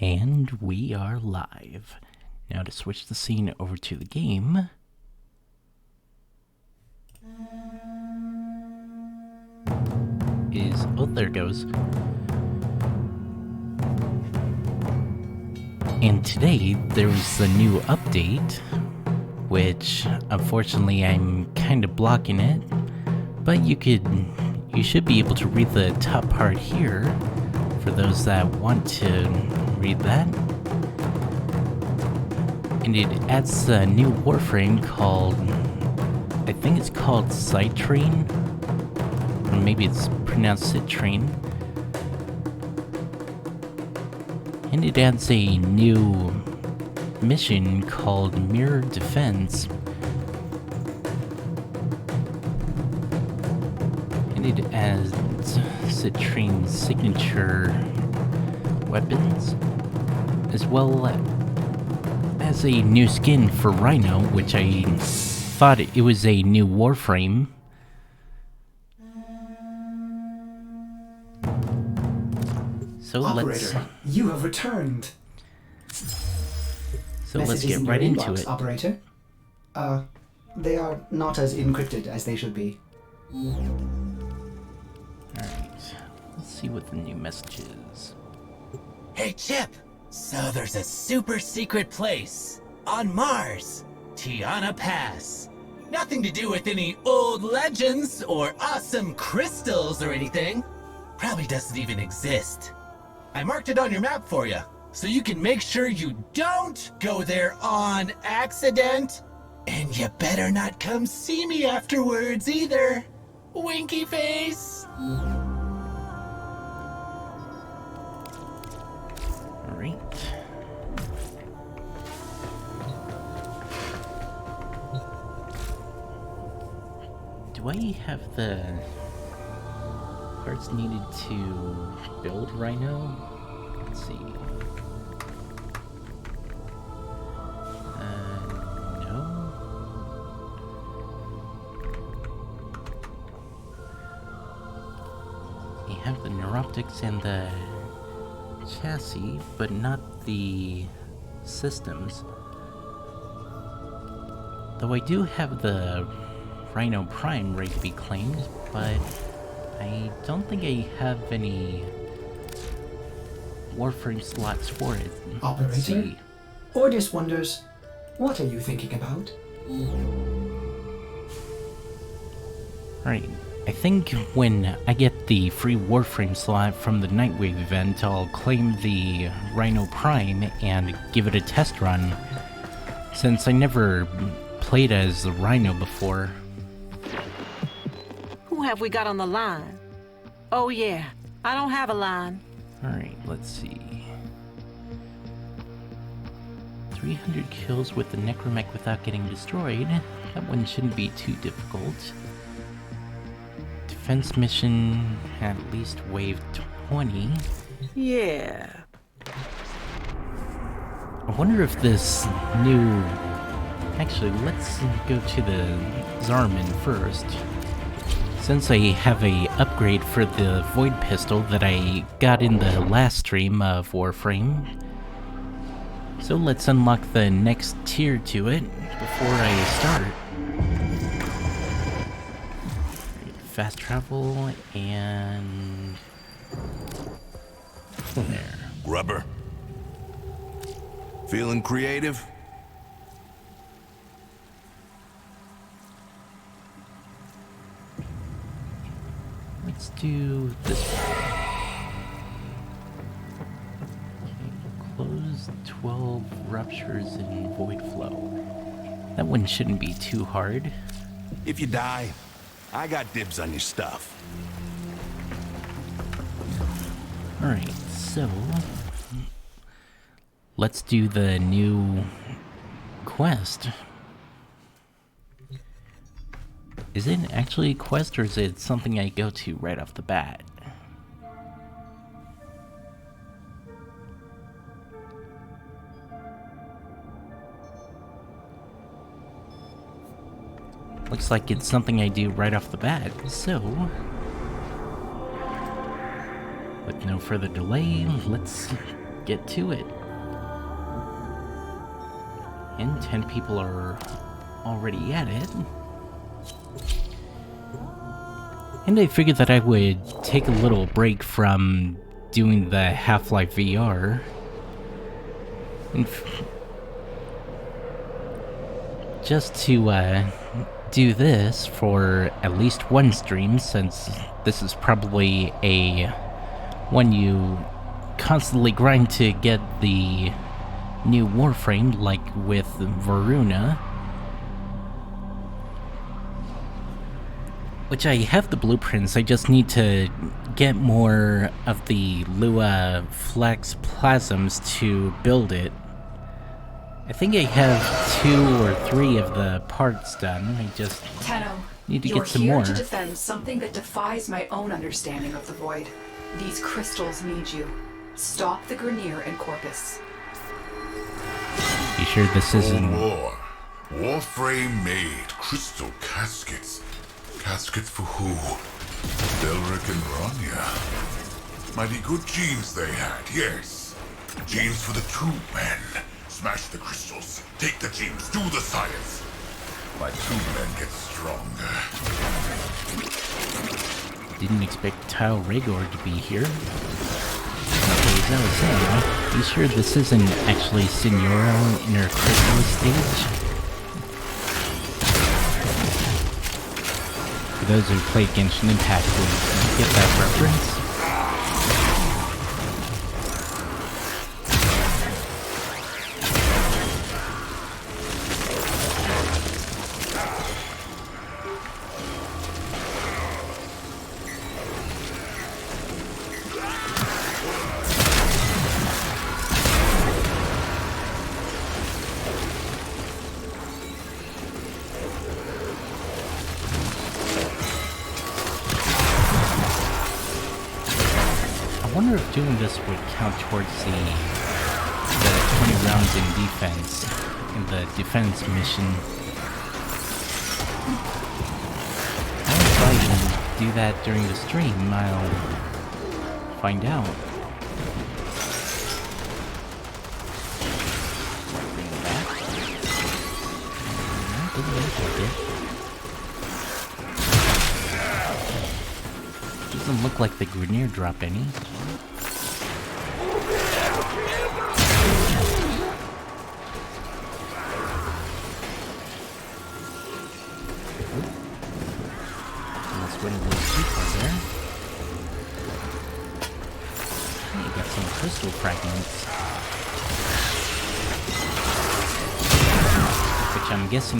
And we are live. Now to switch the scene over to the game. Oh, there it goes. And today, there's the new update, which, unfortunately, I'm kind of blocking it. But you should be able to read the top part here, for those that want to read that. And it adds a new Warframe called, I think it's called Citrine, or maybe it's pronounced Citrine. And it adds a new mission called Mirror Defense. And it adds Citrine's signature weapons, as well as a new skin for Rhino, which I thought it was a new Warframe. So Operator, you have returned. So let's get right into it. Operator. They are not as encrypted as they should be. Alright, let's see what the new message is. Hey Chip! So there's a super secret place on Mars, Tiana Pass. Nothing to do with any old legends or awesome crystals or anything. Probably doesn't even exist. I marked it on your map for you, so you can make sure you don't go there on accident. And you better not come see me afterwards either. Winky face! Alright. Do I have the parts needed to build Rhino? Let's see. No. You have the neuroptics and the chassis, but not the systems. Though I do have the Rhino Prime ready to be claimed, but I don't think I have any Warframe slots for it. Operator? Let's see. Ordis wonders, what are you thinking about? Alright, I think when I get the free Warframe slot from the Nightwave event, I'll claim the Rhino Prime and give it a test run. since I never played as the Rhino before. Who have we got on the line? Oh yeah, I don't have a line. Alright, let's see. 300 kills with the Necromech without getting destroyed. That one shouldn't be too difficult. Defense mission at least wave 20. Yeah. I wonder if this new... Actually, let's go to the Zarman first. Since I have a upgrade for the Void Pistol that I got in the last stream of Warframe. So let's unlock the next tier to it before I start. Fast travel and... there. Rubber. Feeling creative? Let's do this one. Okay, close 12 ruptures in void flow. That one shouldn't be too hard. If you die, I got dibs on your stuff. Alright, so... let's do the new quest. Is it actually a quest or is it something I go to right off the bat? Looks like it's something I do right off the bat, so... with no further delay, let's get to it. And 10 people are already at it. And I figured that I would take a little break from doing the Half-Life VR. And just to do this for at least one stream, since this is probably a one you constantly grind to get the new Warframe, like with Varuna. Which I have the blueprints, I just need to get more of the Lua Flex Plasms to build it. I think I have 2 or 3 of the parts done, I just need to get some more. You're here to defend something that defies my own understanding of the Void. These crystals need you. Stop the Grineer and Corpus. You sure this isn't... War. Warframe made crystal caskets. Caskets for who? Delric and Rania. Mighty good genes they had, yes. Genes for the 2 men. Smash the crystals, take the genes, do the science. My 2 men get stronger. Didn't expect Tile Rhaegar to be here. Okay, as I was saying, you sure this isn't actually Signora in her crystal stage? For those who play Genshin Impact will get that reference. I wonder if doing this would count towards the 20 rounds in defense, in the defense mission. I don't know if I can do that during the stream, I'll find out. Bring it back. No, doesn't look like it. Doesn't look like the Grineer dropped any. Unless went a little too far there. Hey, you got some crystal fragments. which I'm guessing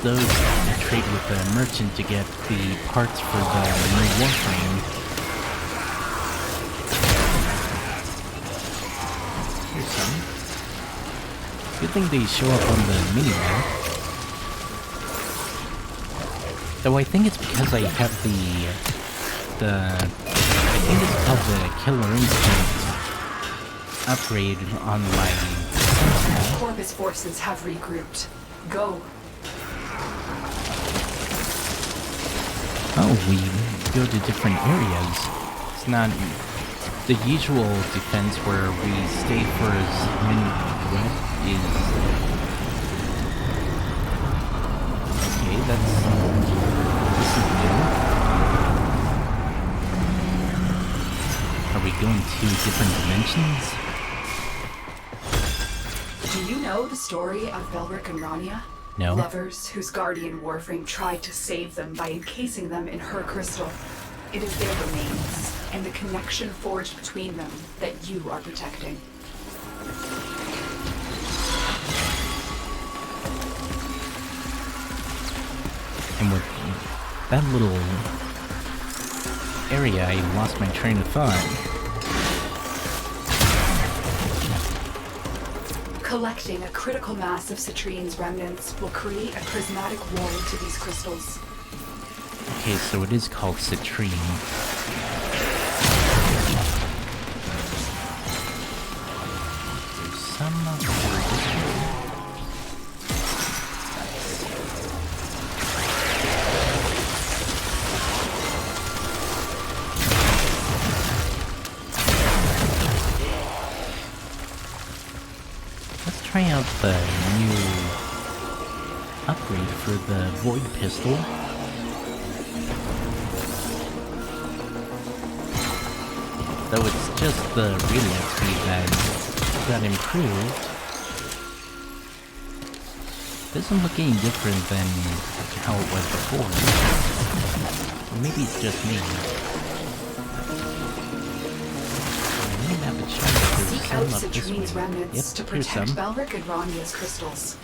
those you trade with the merchant to get the parts for the new Warframe. Here's some. Good thing they show up on the mini-map. Though I think it's because I have I think it's called the Killer Instinct upgrade on my Sentinel. Corvus forces have regrouped. Go. Oh, we go to different areas. It's not the usual defense where we stay for as many. What is? Okay, this is new. Are we going to different dimensions? Do you know the story of Belric and Rania? No. Lovers whose guardian Warframe tried to save them by encasing them in her crystal. It is their remains, and the connection forged between them that you are protecting. And with that little area, I lost my train of thought. Collecting a critical mass of Citrine's remnants will create a prismatic wall to these crystals. Okay, so it is called Citrine. There's some of try out the new upgrade for the Void Pistol. Though it's just the reload speed that got improved. Doesn't look any different than how it was before. Or maybe it's just me. Seek out Citrine's remnants to protect Belric and Rania's crystals.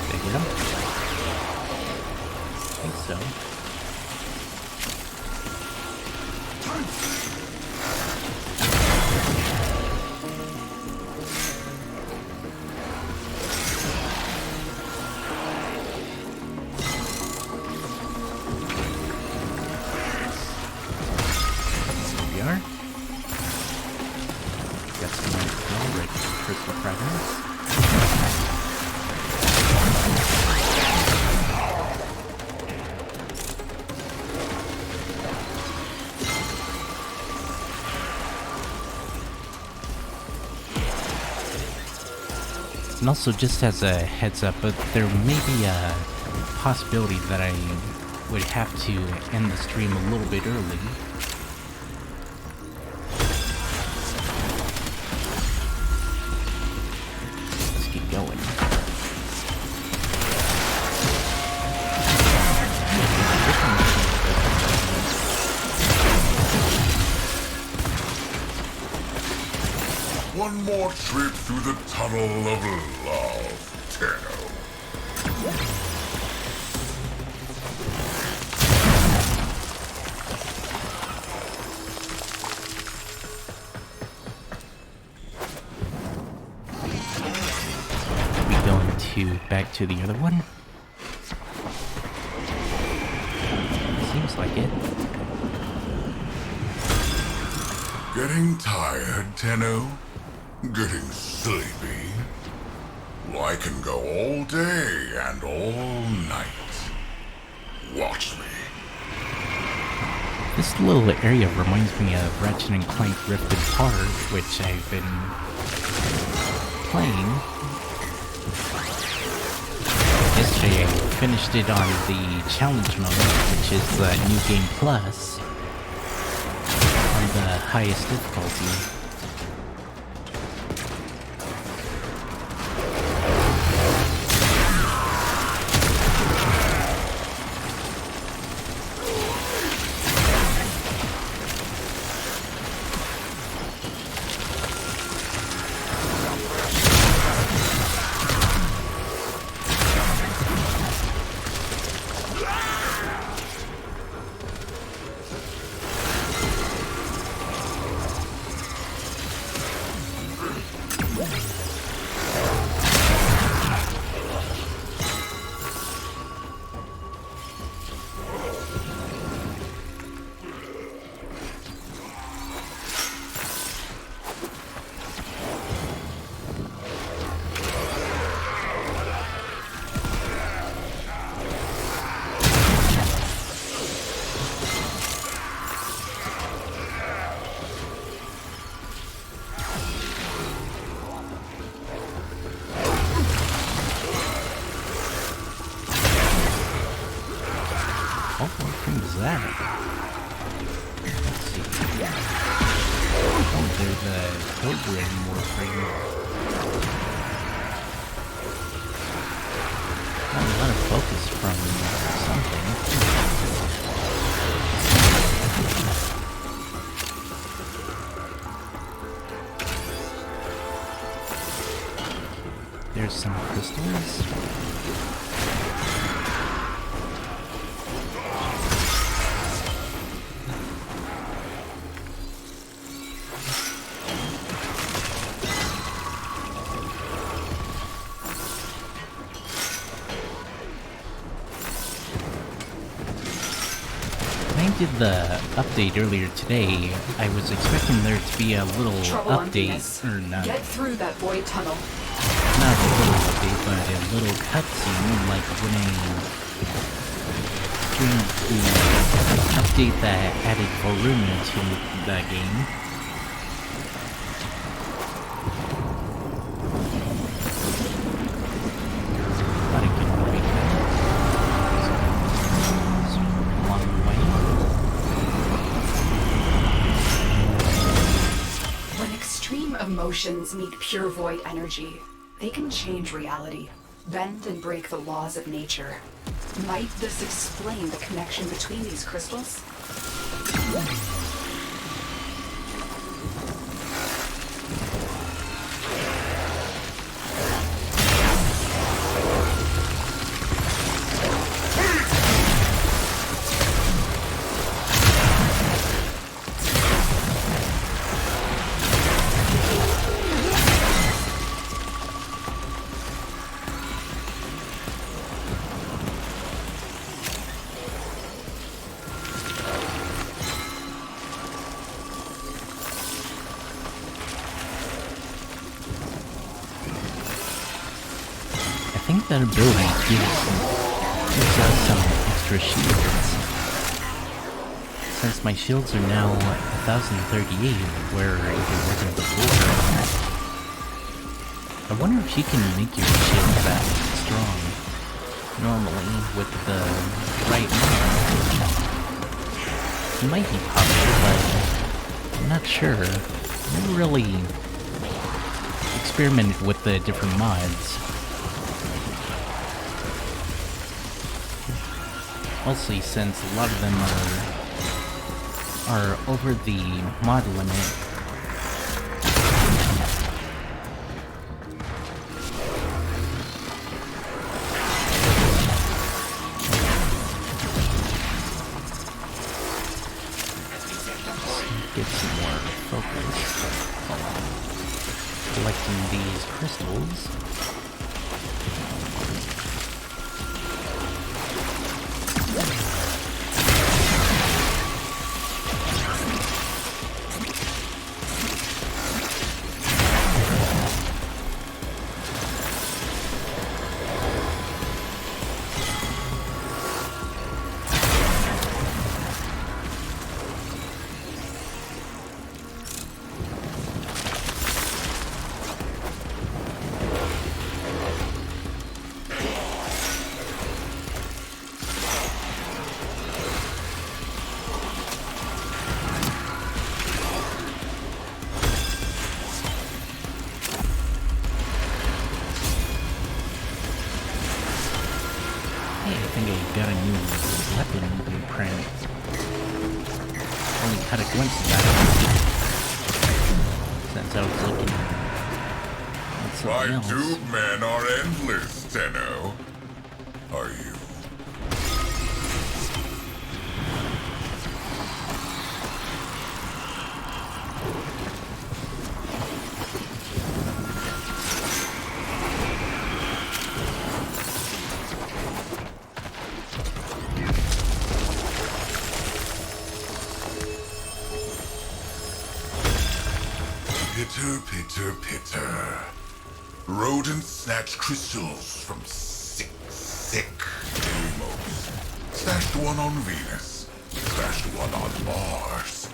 Did I get him? I think so. And also, just as a heads up, but there may be a possibility that I would have to end the stream a little bit early. Let's keep going. One more trip through the tunnel of love, Tenno. We going back to the other one? Seems like it. Getting tired, Tenno? Getting sleepy? Well, I can go all day and all night. Watch me. This little area reminds me of Ratchet & Clank Rift Apart, which I've been playing. Yesterday I finished it on the challenge mode, which is the New Game Plus, on the highest difficulty. What Warframe is that? Let's see. Oh, there's a Cobra Warframe. Got a lot of focus from something. There's some crystals. When I did the update earlier today, I was expecting there to be a little Trouble on update, Venus. or not. Get through that void tunnel. Not a little update, but a little cutscene, like when I during the update that added Varuna to that game. Thought I could break that. It's a long way. When extreme emotions meet pure void energy, they can change reality, bend and break the laws of nature. Might this explain the connection between these crystals? I think that ability gives us some extra shields. Since my shields are now 1038, where it wasn't before. I wonder if she can make your shield that strong normally with the right mod. It might be possible, but I'm not sure. I never really experimented with the different mods. Mostly since a lot of them are over the mod limit. Get some more focus while collecting these crystals. Hey, I think I got a new weapon blueprint. Only had a glimpse of that since I was looking at My something else. tube men are endless, Tenno. Are you? Pitter, pitter, pitter. Rodents snatch crystals from sick Deimos. Stashed one on Venus. Stashed one on Mars.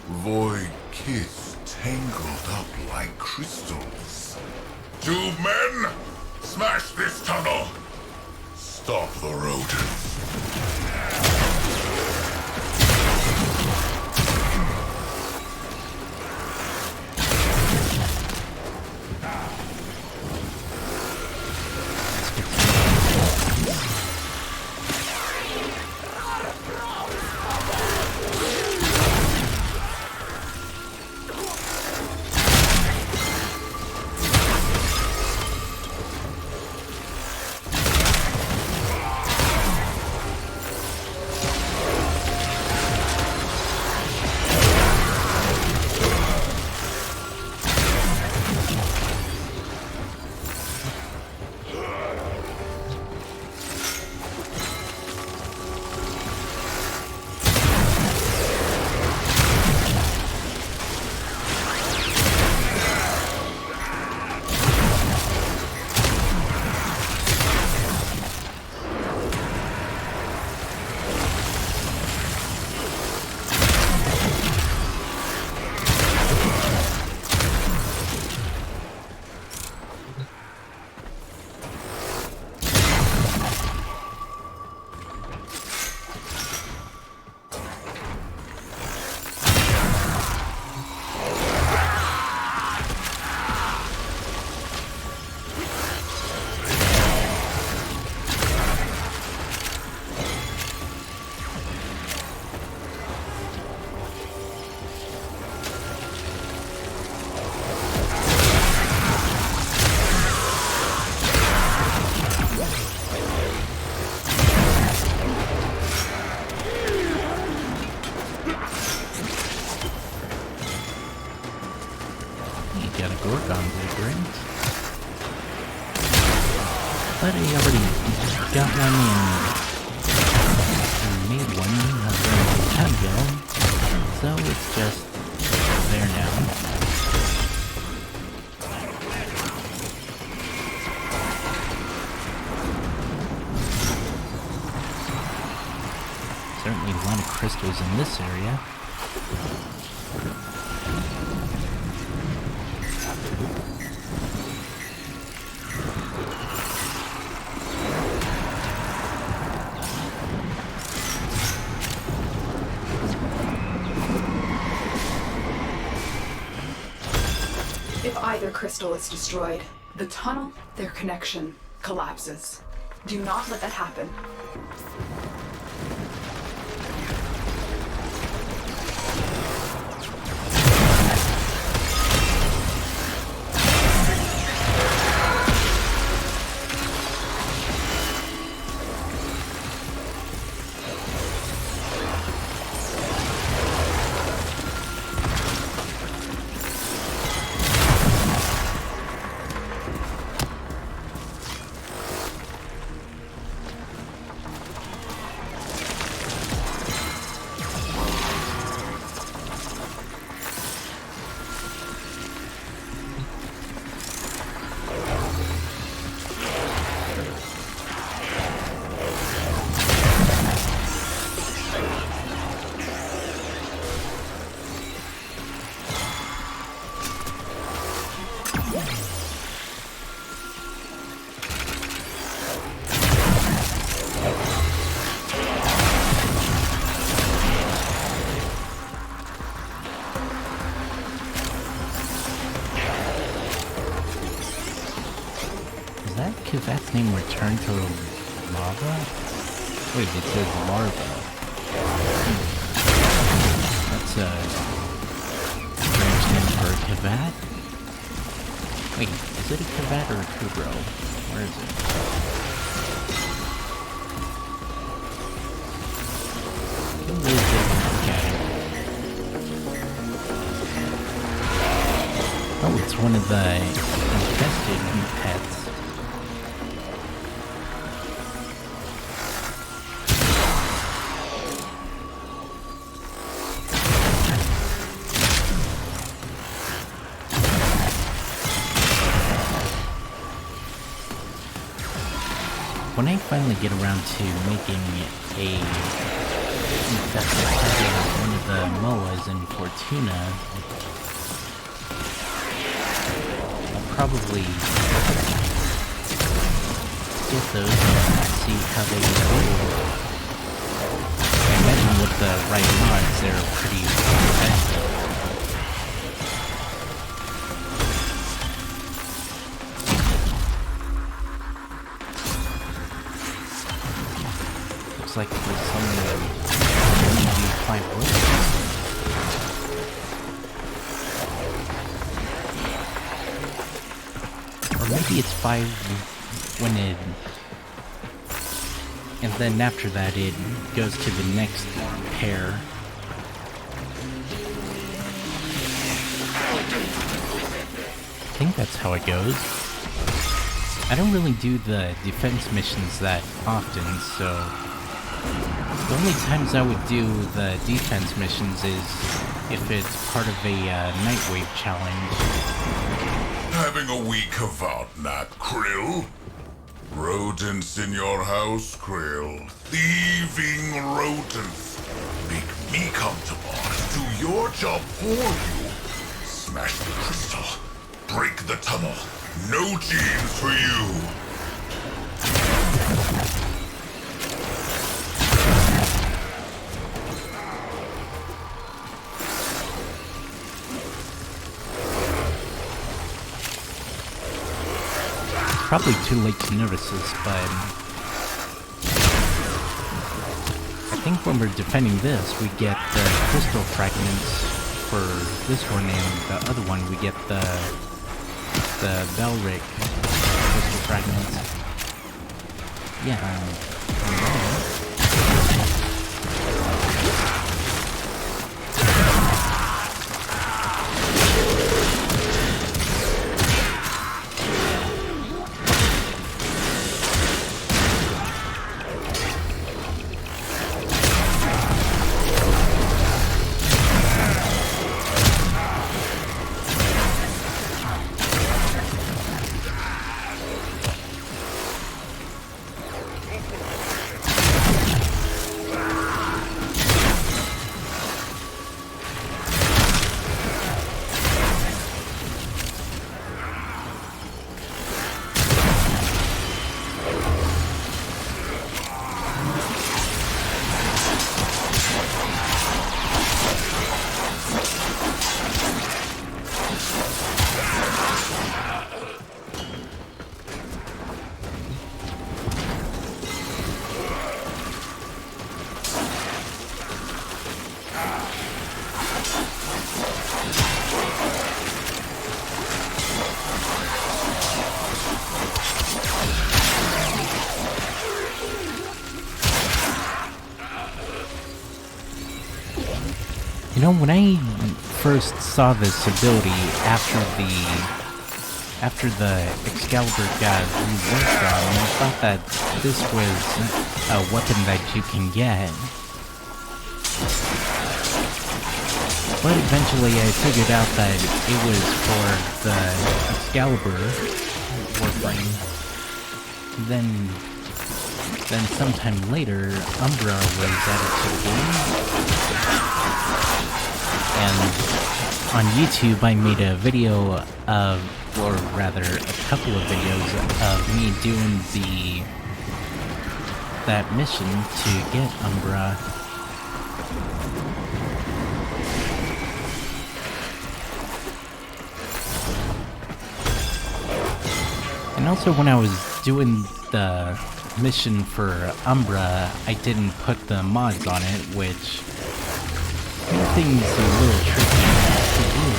Void kiss tangled up like crystals. Tube men, smash this tunnel. Stop the rodents. Certainly a lot of crystals in this area. If either crystal is destroyed, the tunnel, their connection, collapses. Do not let that happen. Is that name Return to Lava? Wait, it says larva. That's a strange name for a Kavat? Wait, is it a Kavat or a Kubro? Where is it? Who is it? Okay. Oh, it's one of the infested pets. When I finally get around to making a infested pet of one of the Moas in Fortuna, I'll probably get those and see how they do. I imagine with the right mods, they're pretty effective. Looks like there's something that we need to find wood. Or maybe it's 5 when it... And then after that it goes to the next pair. I think that's how it goes. I don't really do the defense missions that often, so... The only times I would do the defense missions is if it's part of a Nightwave challenge. Having a week of nap, Krill? Rodents in your house, Krill. Thieving rodents. Make me come to Mars, do your job for you. Smash the crystal. Break the tunnel. No genes for you. Probably too late to notice this, but I think when we're defending this, we get the crystal fragments for this one, and the other one we get the Belric crystal fragments. Yeah, when I first saw this ability after the Excalibur got reworked on, I thought that this was a weapon that you can get. But eventually I figured out that it was for the Excalibur Warframe. Then sometime later, Umbra was added to the game. And on YouTube I made a video of, or rather a couple of videos of me doing that mission to get Umbra. And also when I was doing the mission for Umbra, I didn't put the mods on it, which makes things a little tricky to do.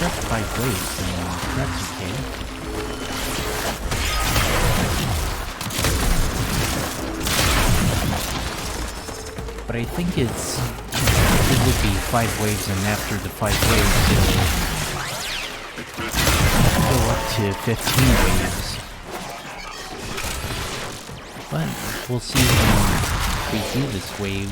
Just 5 waves, and that's okay. But I think it would be 5 waves, and after the 5 waves, it'll go up to 15 waves. But we'll see when we do this wave.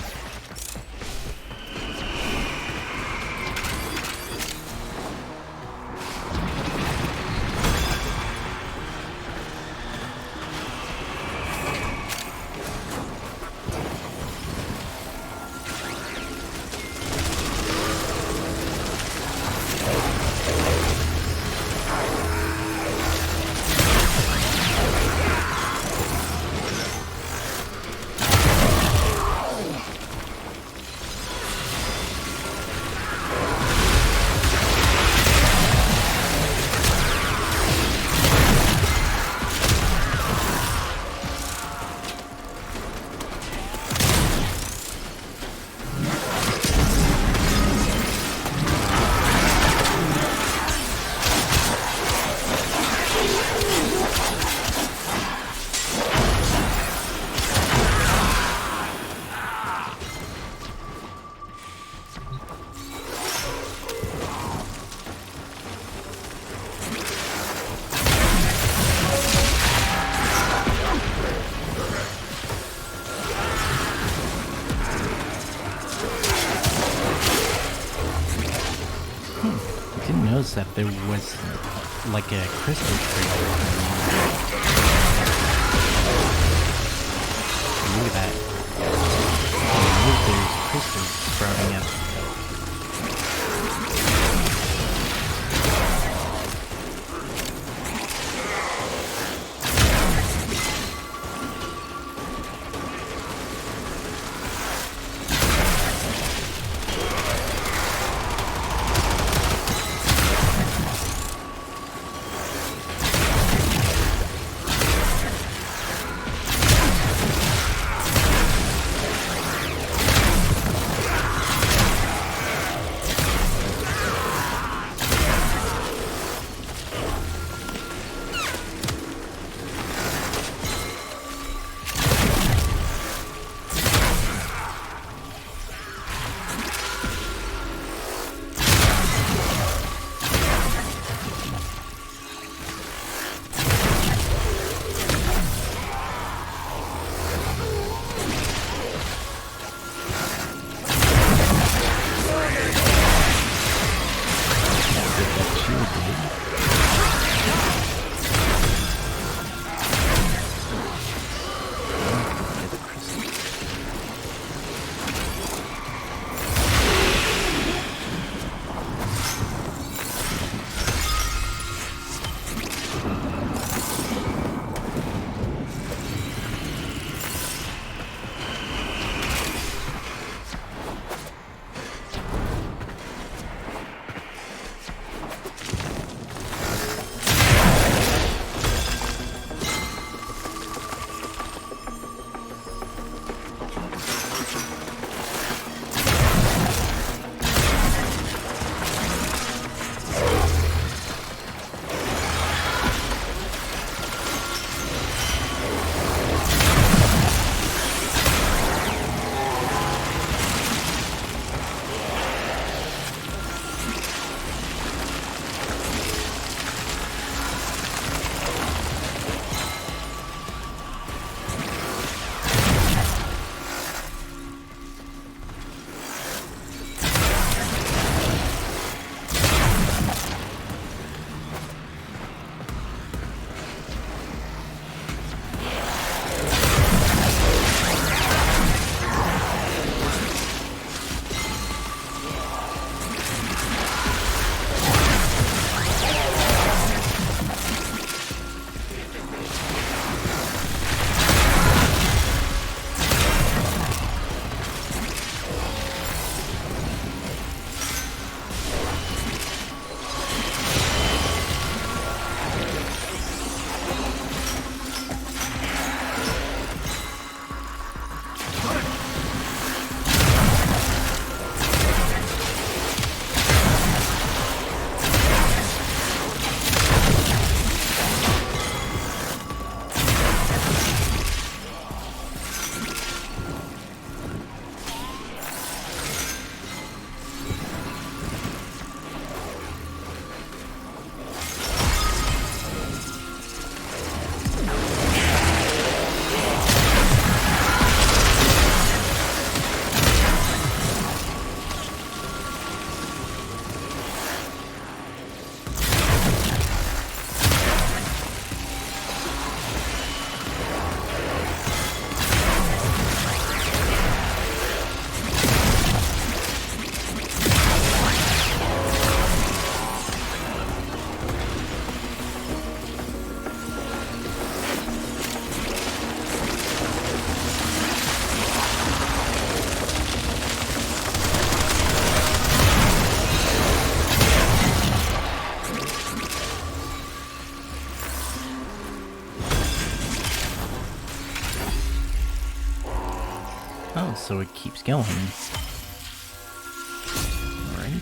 noticed that there was like a crystal tree. Look at that. There's crystals sprouting up. Oh, so it keeps going. Alright.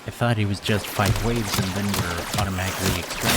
I thought it was just 5 waves and then we're automatically extracted.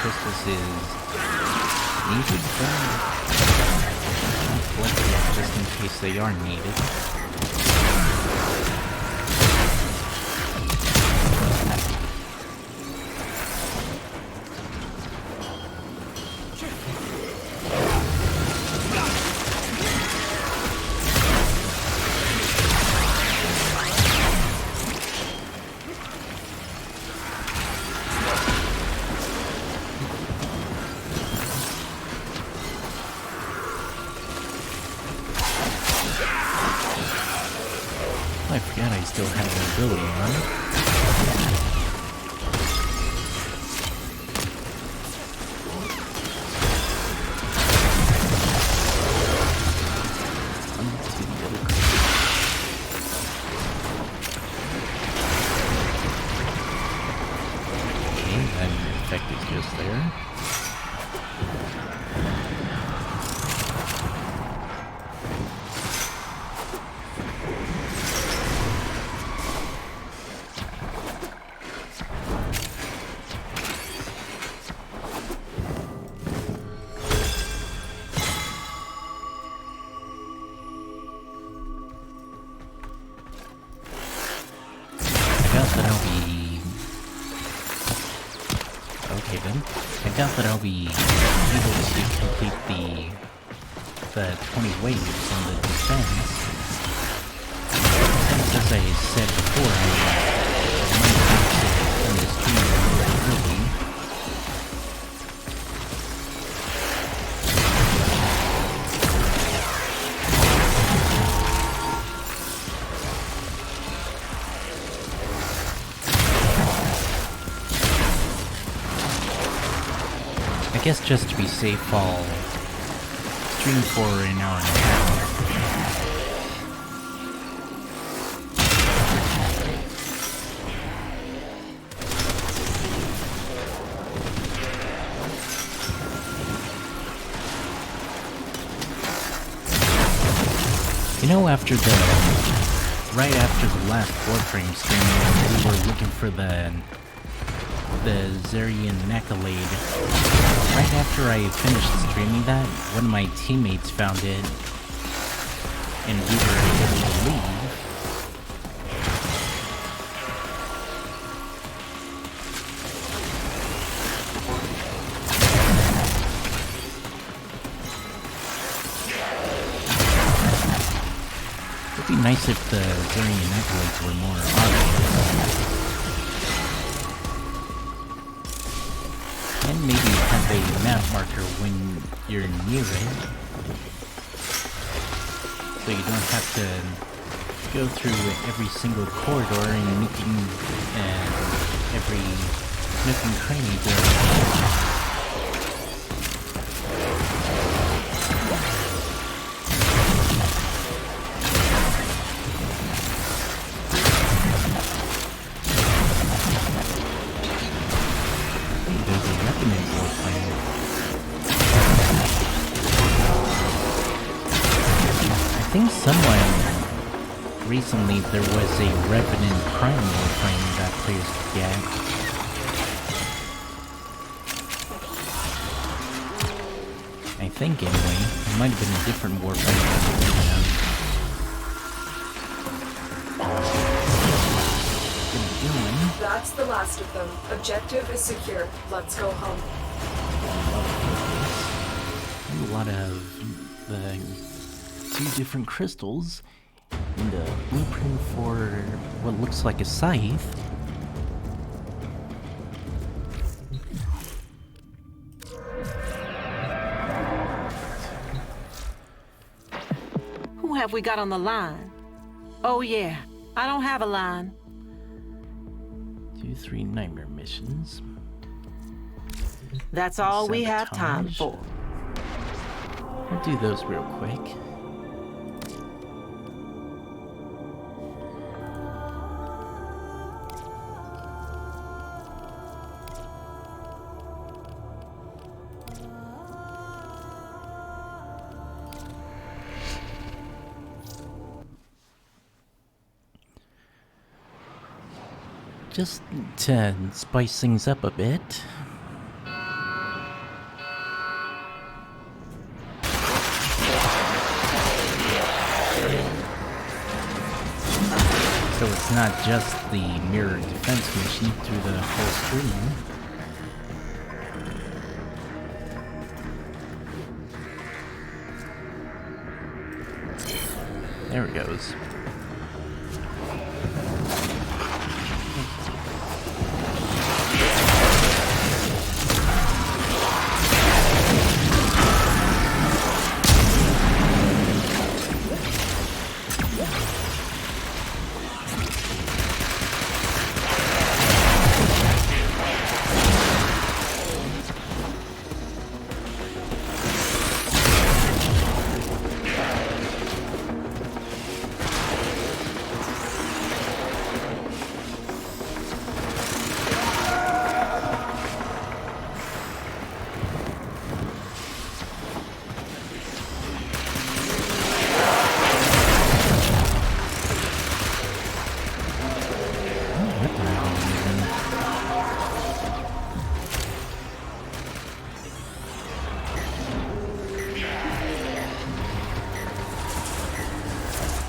crystals is needed, collect it just in case they are needed. I forgot I still have an ability on it. Onto the other crystal. Okay, that effect is just there. I doubt that I'll be able to complete the 20 waves on the defense. Since, as I said before, I might have to end this stream a little early. I guess just to be safe, I'll stream for an hour and a half. You know, right after the last Warframe stream, we were looking for the Zarian Accolade. Right after I finished streaming that, one of my teammates found it, and we were able to leave. It'd be nice if the Zarian Accolades were more obvious. And maybe have a map marker when you're near it, so you don't have to go through every single corridor and making every nook and cranny there. I think someone recently there was a Revenant Prime Warframe that players could get. I think anyway. It might have been a different Warframe. That's the last of them. Objective is secure. Let's go home. A lot of the 2 different crystals and a blueprint for what looks like a scythe. Who have we got on the line? Oh yeah, I don't have a line. 2-3 nightmare missions. That's all we have time for. I'll do those real quick. Just to spice things up a bit, it's not just the mirror defense machine through the whole screen. There it goes.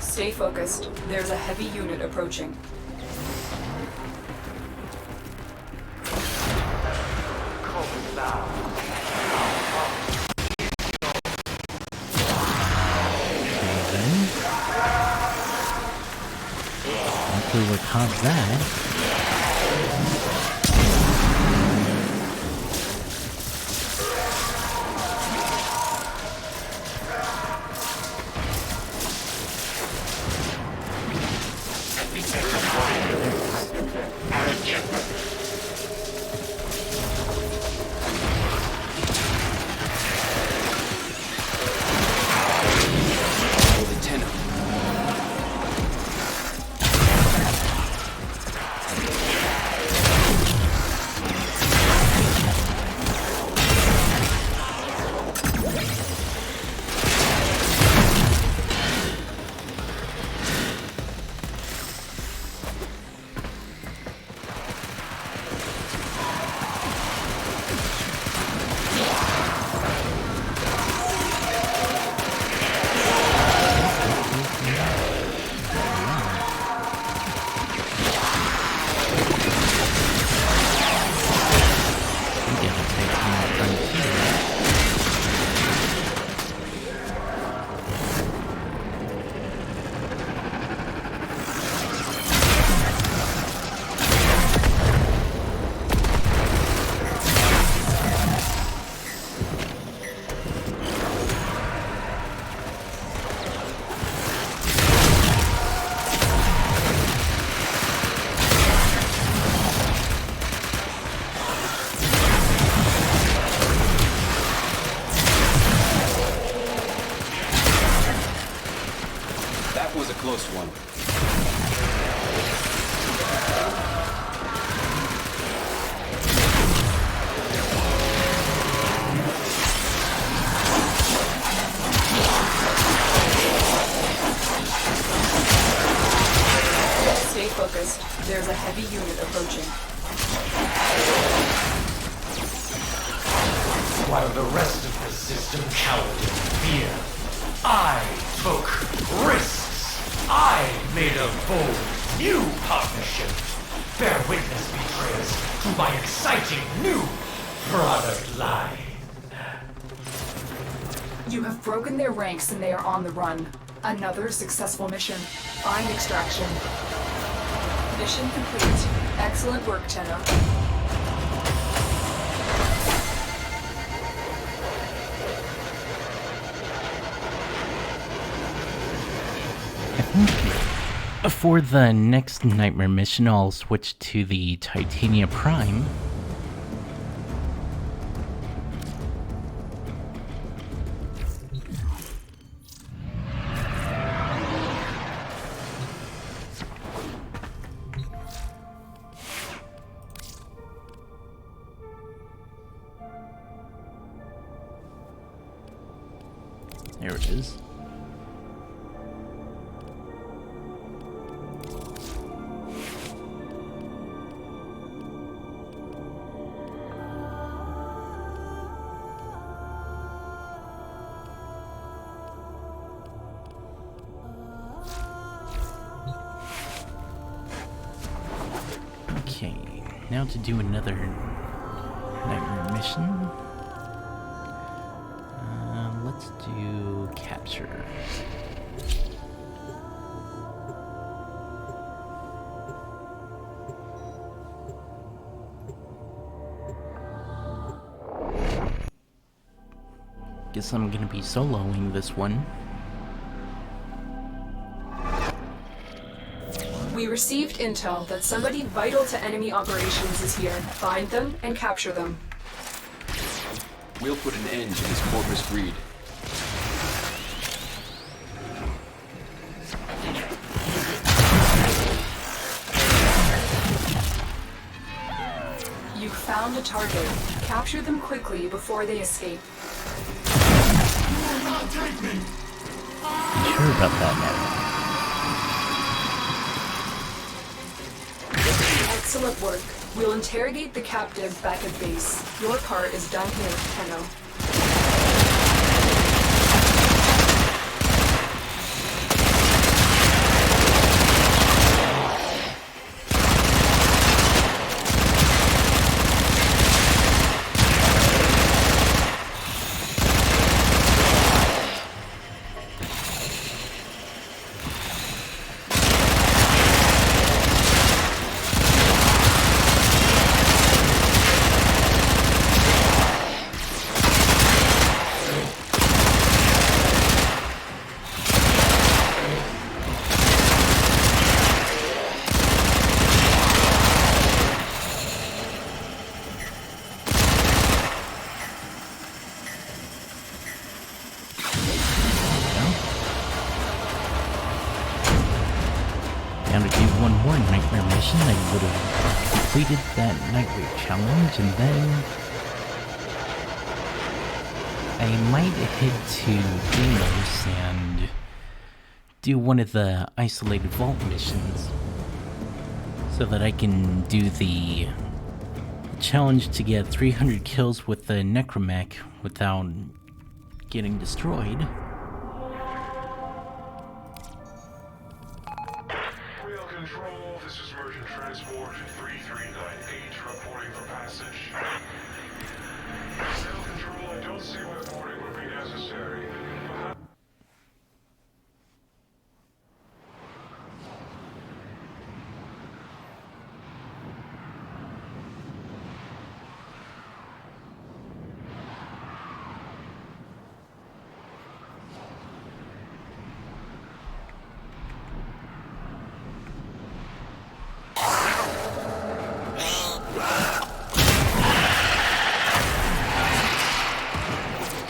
Stay focused. There's a heavy unit approaching. Hopefully what caused that. Close one. Stay focused. There's a heavy unit approaching. While the rest of the system cowered in fear, I took risks. I made a bold, new partnership. Bear witness, betrayers, to my exciting new product line. You have broken their ranks and they are on the run. Another successful mission. Find extraction. Mission complete. Excellent work, Tenno. For the next Nightmare mission, I'll switch to the Titania Prime. There it is. Now to do another nightmare mission. Let's do capture. Guess I'm gonna be soloing this one. We received intel that somebody vital to enemy operations is here. Find them and capture them. We'll put an end to this corpus greed. You found a target. Capture them quickly before they escape. I'm sure about that now. Excellent work. We'll interrogate the captive back at base. Your part is done here, Tenno. Now to do one more nightmare mission, I would have completed that nightmare challenge, and then I might head to Deimos and do one of the isolated vault missions, so that I can do the challenge to get 300 kills with the Necromech without getting destroyed. Control, this is Merchant Transport 3398 reporting for passage. Cell Control, I don't see why boarding would be necessary.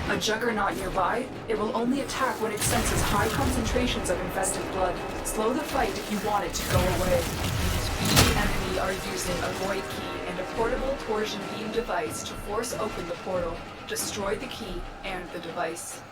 A juggernaut nearby? It will only attack when it senses high concentrations of infested blood. Slow the fight if you want it to go away. The enemy are using a void key and a portable torsion beam device to force open the portal. Destroy the key and the device.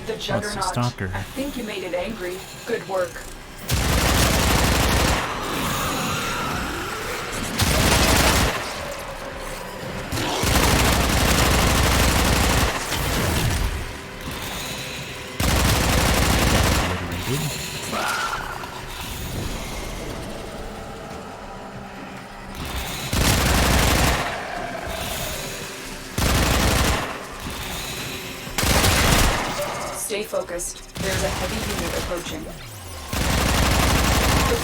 The Juggernaut. Stalker. I think you made it angry. Good work. Stay focused. There's a heavy unit approaching. The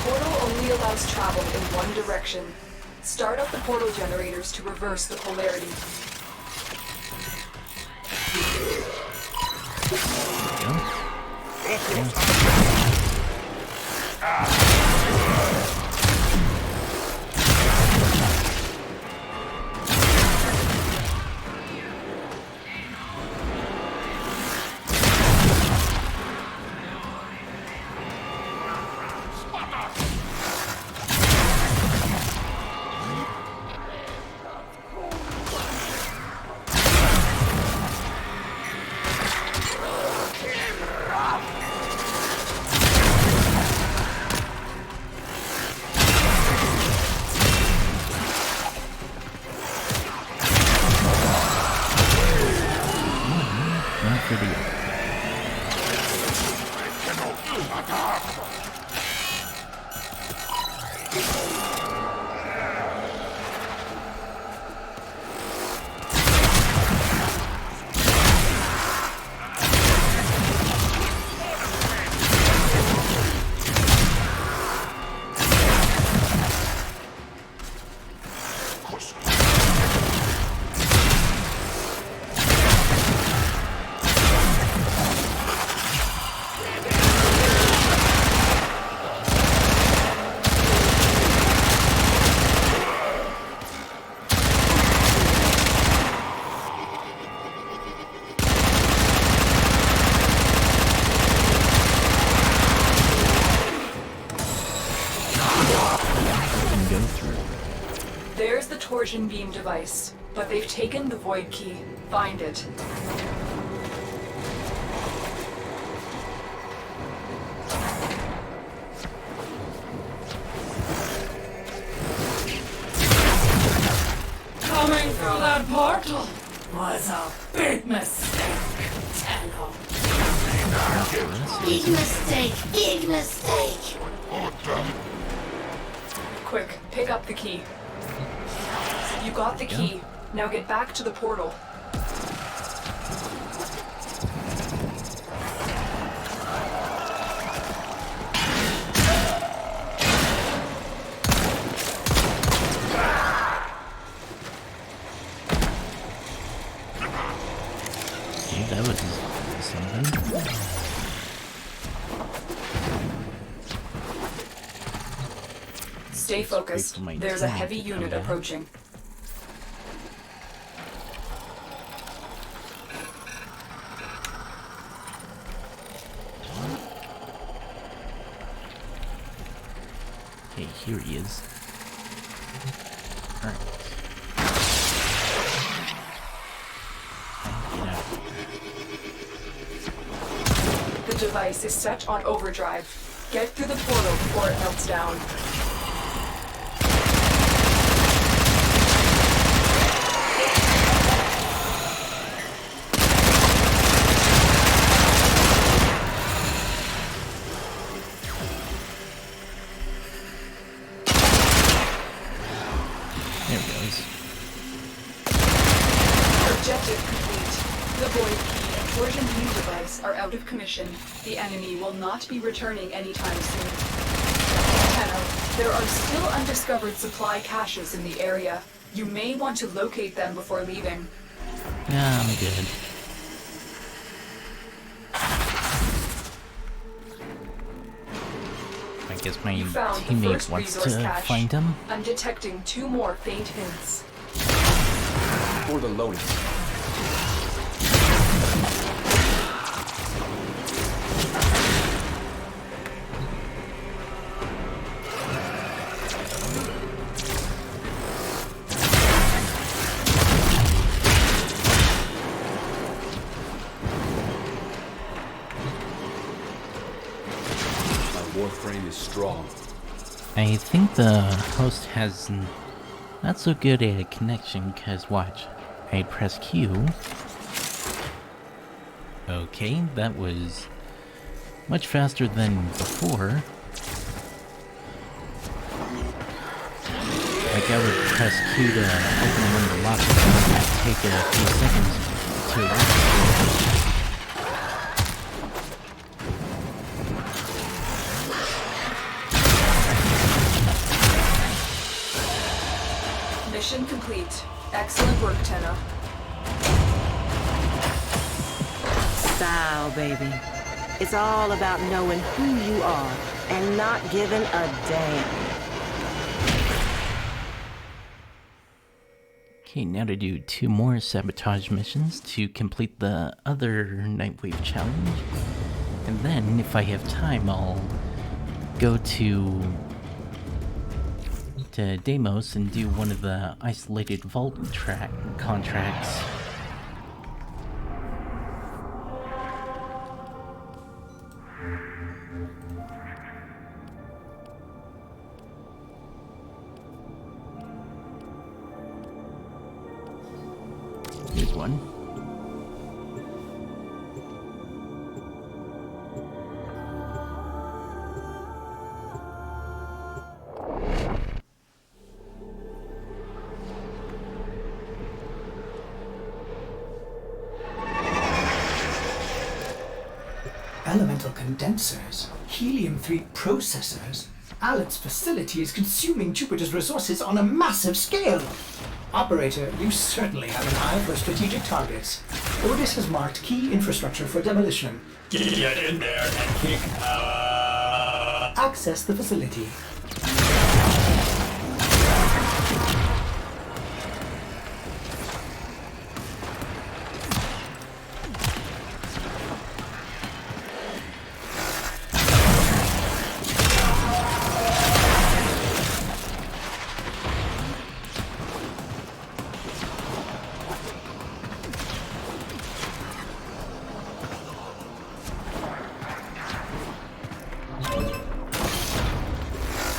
portal only allows travel in one direction. Start up the portal generators to reverse the polarity. for the other. There's the torsion beam device, but they've taken the void key. Find it. Coming through that portal was a big mistake, Tenno. Big mistake, big mistake. Quick, pick up the key. You got the key. Now get back to the portal. That was something. Stay focused. There's a heavy unit approaching. Okay, here he is. Alright. Get out. The device is set on overdrive. Get through the portal before it melts down. There it goes. Objective complete. The void key and torsion beam device are out of commission. The enemy will not be returning anytime soon. Tenno, there are still undiscovered supply caches in the area. You may want to locate them before leaving. Yeah, I'm good. I guess my You found the teammate first wants resource to cache. find him. I'm detecting 2 more faint hints. For the loading. Warframe is strong. I think the host has not so good a connection, cause watch. I press Q. Okay, that was much faster than before. Like I would press Q to open one of the lockers and it would take a few seconds to open. Mission complete. Excellent work, Tenno. Style, baby. It's all about knowing who you are and not giving a damn. Okay, now to do 2 more sabotage missions to complete the other Nightwave challenge. And then, if I have time, I'll go to Deimos and do one of the isolated vault contracts. Here's one. elemental condensers, helium-3 processors. Alet's facility is consuming Jupiter's resources on a massive scale. Operator, you certainly have an eye for strategic targets. Ordis has marked key infrastructure for demolition. Get in there and kick Access the facility.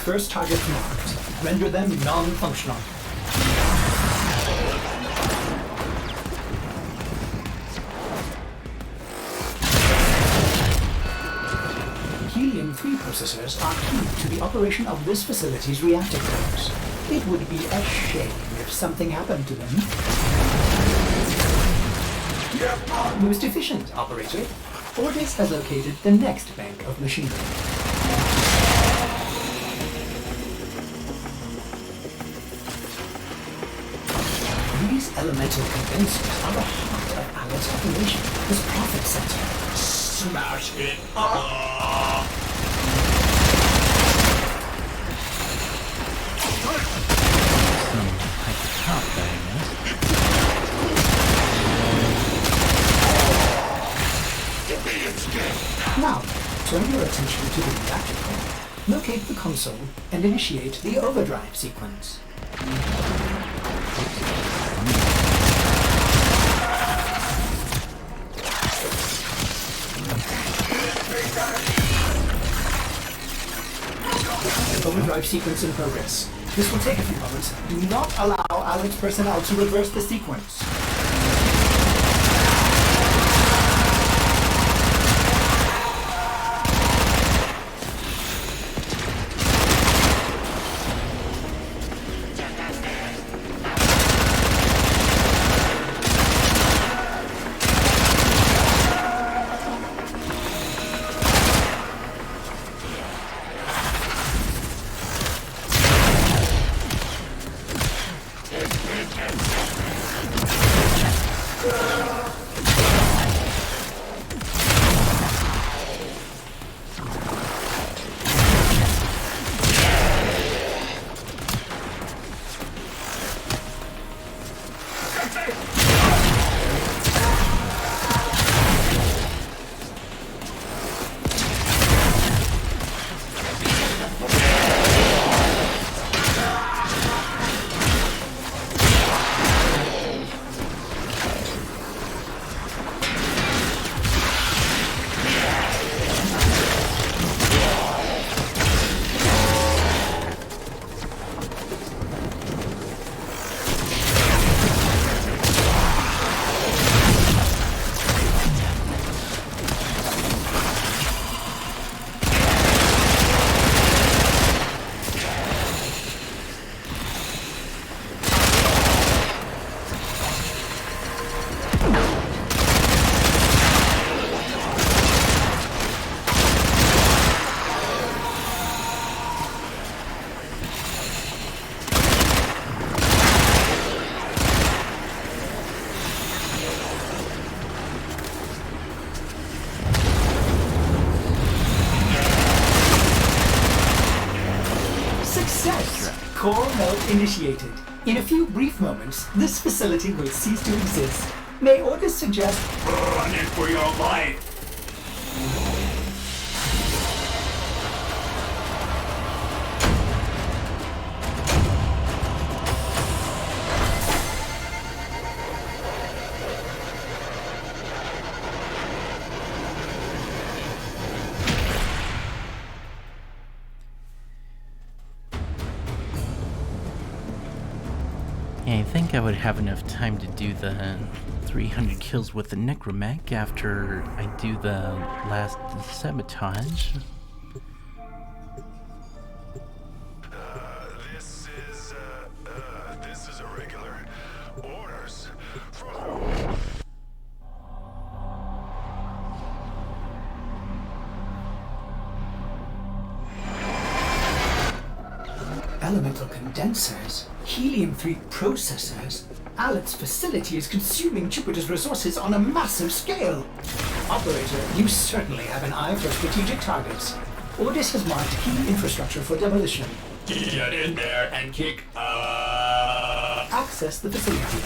First target marked. Render them non-functional. Helium-3 processors are key to the operation of this facility's reactor cores. It would be a shame if something happened to them. Most efficient, Operator. Ordis has located the next bank of machinery. These elemental condensers are the heart of Alet's operation, this profit center. Smash it up! Now, turn your attention to the reactor core. Locate the console and initiate the overdrive sequence. Overdrive sequence in progress. This will take a few moments. Do not allow Alet's personnel to reverse the sequence. Core melt initiated. In a few brief moments, this facility will cease to exist. May Ordis suggest run it for your life! I think I would have enough time to do the 300 kills with the Necromech after I do the last sabotage. This is irregular. Orders from... elemental condensers, helium-3 processors, Alet's facility is consuming Jupiter's resources on a massive scale. Operator, you certainly have an eye for strategic targets. Ordis has marked key infrastructure for demolition. Get in there and kick Access the facility.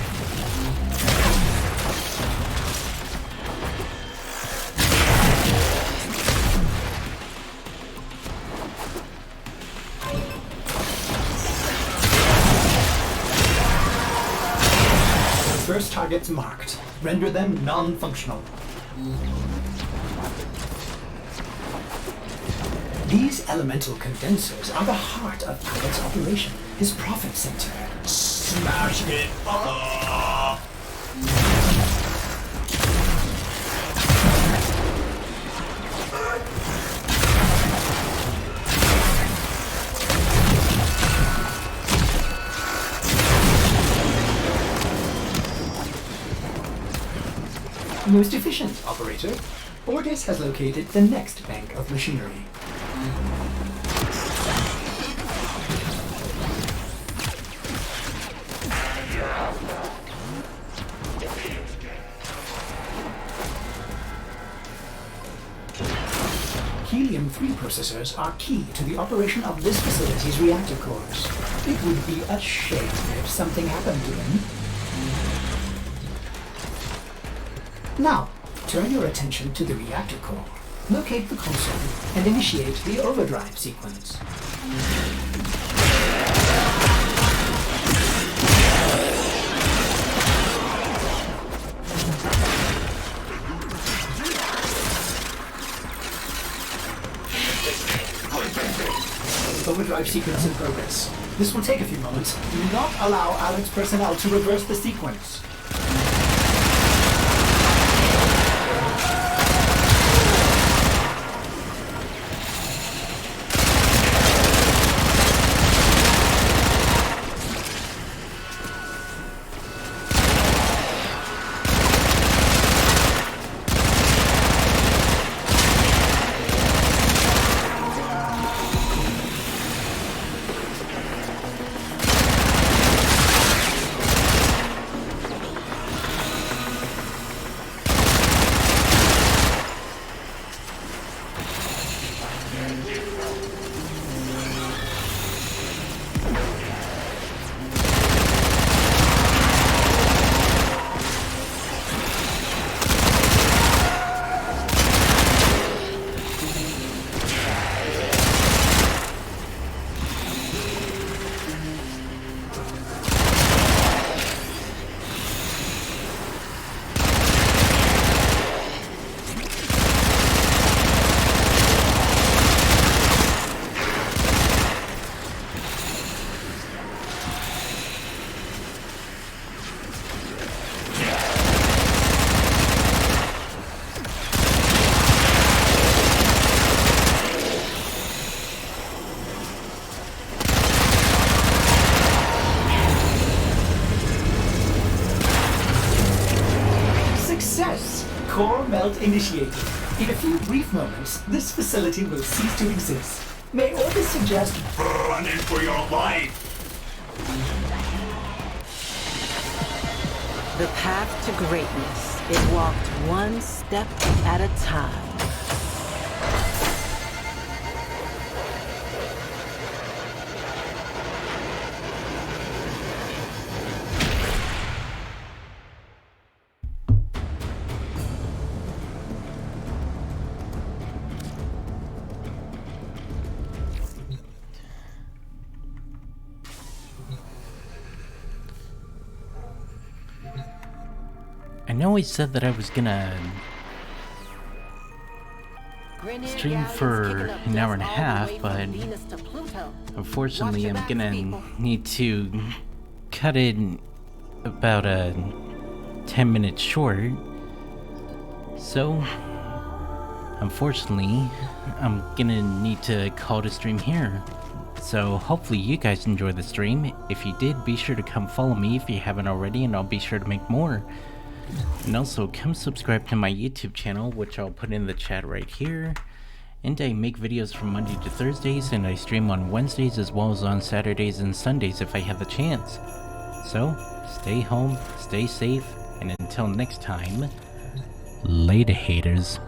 First targets marked. Render them non-functional. These elemental condensers are the heart of Alet's operation, his profit center. Smash it up! Most efficient, Operator. Ordis has located the next bank of machinery. Helium-3 processors are key to the operation of this facility's reactor cores. It would be a shame if something happened to them. Now, turn your attention to the reactor core. Locate the console and initiate the overdrive sequence. Overdrive sequence in progress. This will take a few moments. Do not allow Alet's personnel to reverse the sequence. Core melt initiated. In a few brief moments, this facility will cease to exist. May Ordis suggest running for your life! The path to greatness is walked one step at a time. I know I said that I was gonna stream for an hour and a half, but unfortunately I'm gonna need to cut it about 10 minutes short. So, unfortunately, I'm gonna need to call the stream here. So hopefully you guys enjoyed the stream. If you did, be sure to come follow me if you haven't already, and I'll be sure to make more. And also, come subscribe to my YouTube channel, which I'll put in the chat right here. And I make videos from Monday to Thursdays, and I stream on Wednesdays as well as on Saturdays and Sundays if I have the chance. So, stay home, stay safe, and until next time, later haters.